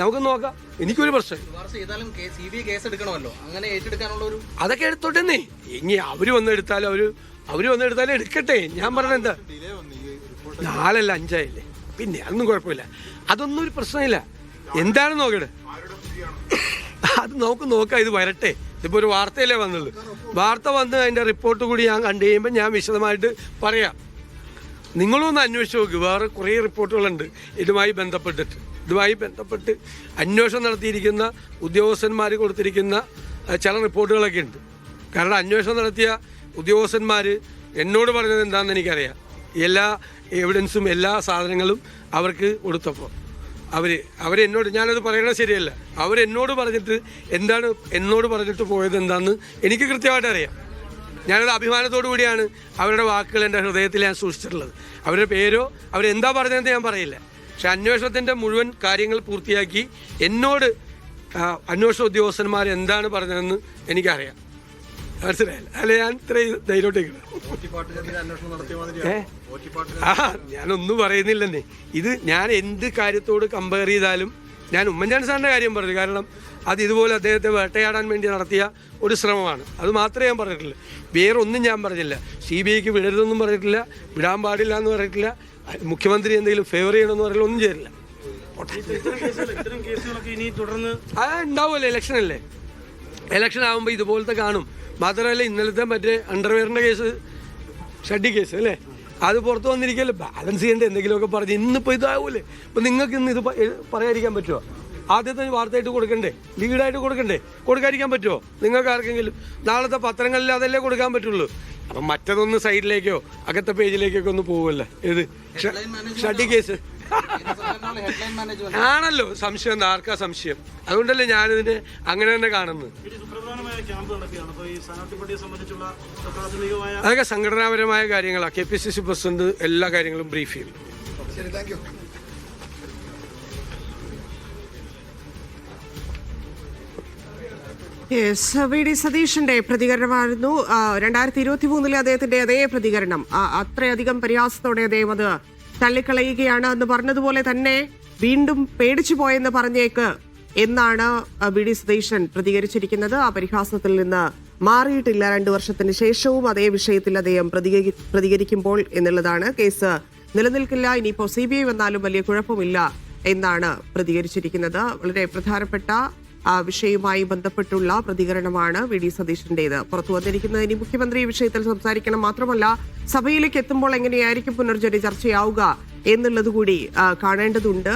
നമുക്ക് നോക്കാം, എനിക്കൊരു പ്രശ്നം. അതൊക്കെ എടുത്തോട്ടെന്നേ, ഇനി അവര് വന്നെടുത്താലും എടുക്കട്ടെ. ഞാൻ പറഞ്ഞ എന്താ, 4 അല്ല 5 ആയില്ലേ, പിന്നെ അതൊന്നും കുഴപ്പമില്ല, അതൊന്നും ഒരു പ്രശ്നമില്ല. എന്താണ് നോക്കട്ടെ, അത് നോക്കാം, ഇത് വരട്ടെ. ഇതിപ്പോൾ ഒരു വാർത്തയല്ലേ വന്നുള്ളൂ. വാർത്ത വന്ന് അതിൻ്റെ റിപ്പോർട്ട് കൂടി ഞാൻ കണ്ടു കഴിയുമ്പോൾ ഞാൻ വിശദമായിട്ട് പറയാം. നിങ്ങളൊന്ന് അന്വേഷിച്ച് നോക്ക്, വേറെ കുറേ റിപ്പോർട്ടുകളുണ്ട് ഇതുമായി ബന്ധപ്പെട്ട് അന്വേഷണം നടത്തിയിരിക്കുന്ന ഉദ്യോഗസ്ഥന്മാർ കൊടുത്തിരിക്കുന്ന ചില റിപ്പോർട്ടുകളൊക്കെ ഉണ്ട്. കാരണം അന്വേഷണം നടത്തിയ ഉദ്യോഗസ്ഥന്മാർ എന്നോട് പറഞ്ഞത് എന്താണെന്ന് എനിക്കറിയാം. എല്ലാ എവിഡൻസും എല്ലാ സാധനങ്ങളും അവർക്ക് കൊടുത്തപ്പോൾ അവരെന്നോട്, ഞാനത് പറയണത് ശരിയല്ല, അവരെന്നോട് പറഞ്ഞിട്ട് എന്താണ് എന്നോട് പറഞ്ഞിട്ട് പോയത് എന്താണെന്ന് എനിക്ക് കൃത്യമായിട്ട് അറിയാം. ഞാനത് അഭിമാനത്തോടു കൂടിയാണ് അവരുടെ വാക്കുകൾ എൻ്റെ ഹൃദയത്തിൽ ഞാൻ സൂക്ഷിച്ചിട്ടുള്ളത്. അവരുടെ പേരോ അവരെന്താ പറഞ്ഞതെന്ന് ഞാൻ പറയില്ല. പക്ഷെ അന്വേഷണത്തിൻ്റെ മുഴുവൻ കാര്യങ്ങൾ പൂർത്തിയാക്കി എന്നോട് അന്വേഷണ ഉദ്യോഗസ്ഥന്മാർ എന്താണ് പറഞ്ഞതെന്ന് എനിക്കറിയാം. മനസ്സിലായില്ല, അല്ലെ ഞാൻ ഇത്രയും ധൈര്യമായിട്ടേക്ക് ഞാനൊന്നും പറയുന്നില്ലെന്നേ. ഇത് ഞാൻ എന്ത് കാര്യത്തോട് കമ്പയർ ചെയ്താലും ഞാൻ ഉമ്മൻചാണ്ടി സാറിൻ്റെ കാര്യം പറഞ്ഞു. കാരണം അത് ഇതുപോലെ അദ്ദേഹത്തെ വേട്ടയാടാൻ വേണ്ടി നടത്തിയ ഒരു ശ്രമമാണ്. അത് മാത്രമേ ഞാൻ പറഞ്ഞിട്ടുള്ളൂ, വേറെ ഒന്നും ഞാൻ പറഞ്ഞില്ല. CBIക്ക് വിടരുതെന്നും പറഞ്ഞിട്ടില്ല, വിടാൻ പാടില്ല എന്ന് പറഞ്ഞിട്ടില്ല, മുഖ്യമന്ത്രി എന്തെങ്കിലും ഫേവർ ചെയ്യണമെന്ന് പറഞ്ഞാൽ ഒന്നും ചെയ്തില്ല. ഉണ്ടാവുമല്ലോ, ഇലക്ഷൻ ആകുമ്പോൾ ഇതുപോലത്തെ കാണും. മാത്രമല്ല ഇന്നലത്തെ മറ്റേ അണ്ടർവെയറിൻ്റെ കേസ്, ഷഡ്ഡി കേസ് അല്ലേ, അത് പുറത്ത് വന്നിരിക്കല്ലോ. ബാലൻസ് ചെയ്യേണ്ട എന്തെങ്കിലുമൊക്കെ പറഞ്ഞ് ഇന്നിപ്പോൾ ഇതാവൂലേ. ഇപ്പം നിങ്ങൾക്ക് ഇന്ന് ഇത് പറയാതിരിക്കാൻ പറ്റുമോ? ആദ്യത്തെ വാർത്തയായിട്ട് കൊടുക്കണ്ടേ, ലീഡായിട്ട് കൊടുക്കാതിരിക്കാൻ പറ്റുമോ നിങ്ങൾക്ക് ആർക്കെങ്കിലും? നാളത്തെ പത്രങ്ങളിൽ അതല്ലേ കൊടുക്കാൻ പറ്റുള്ളൂ. അപ്പം മറ്റതൊന്ന് സൈഡിലേക്കോ അകത്തെ പേജിലേക്കൊക്കെ ഒന്ന് പോകുമല്ലേ. ഇത് ഷഡ്ഡി കേസ് ആണല്ലോ, സംശയം എന്താ, ആർക്കാ സംശയം? അതുകൊണ്ടല്ലേ ഞാനിതിനെ അങ്ങനെ തന്നെ കാണുന്നത്. അതൊക്കെ സംഘടനാപരമായ കാര്യങ്ങളാണ്. KPCC പ്രസിഡന്റ് എല്ലാ കാര്യങ്ങളും ബ്രീഫ് ചെയ്യും. VD സതീഷിന്റെ പ്രതികരണമായിരുന്നു. 2023 അദ്ദേഹത്തിന്റെ അതേ പ്രതികരണം, അത്രയധികം പരിഹാസത്തോടെ അദ്ദേഹം അത് തള്ളിക്കളയുകയാണ്. എന്ന് പറഞ്ഞതുപോലെ തന്നെ വീണ്ടും പേടിച്ചു പോയെന്ന് പറഞ്ഞേക്ക് എന്നാണ് VD സതീശൻ പ്രതികരിച്ചിരിക്കുന്നത്. ആ പരിഹാസത്തിൽ നിന്ന് മാറിയിട്ടില്ല 2 വർഷത്തിന് ശേഷവും അതേ വിഷയത്തിൽ അദ്ദേഹം പ്രതികരിക്കുമ്പോൾ എന്നുള്ളതാണ്. കേസ് നിലനിൽക്കില്ല, ഇനിയിപ്പോ CBI വന്നാലും വലിയ കുഴപ്പമില്ല എന്നാണ് പ്രതികരിച്ചിരിക്കുന്നത്. വളരെ പ്രധാനപ്പെട്ട വിഷയവുമായി ബന്ധപ്പെട്ടുള്ള പ്രതികരണമാണ് VD സതീശന്റേത് പുറത്തു വന്നിരിക്കുന്നത്. ഇനി മുഖ്യമന്ത്രി ഈ വിഷയത്തിൽ സംസാരിക്കണം. മാത്രമല്ല സഭയിലേക്ക് എത്തുമ്പോൾ എങ്ങനെയായിരിക്കും പുനർജനി ചർച്ചയാവുക എന്നുള്ളത് കൂടി കാണേണ്ടതുണ്ട്.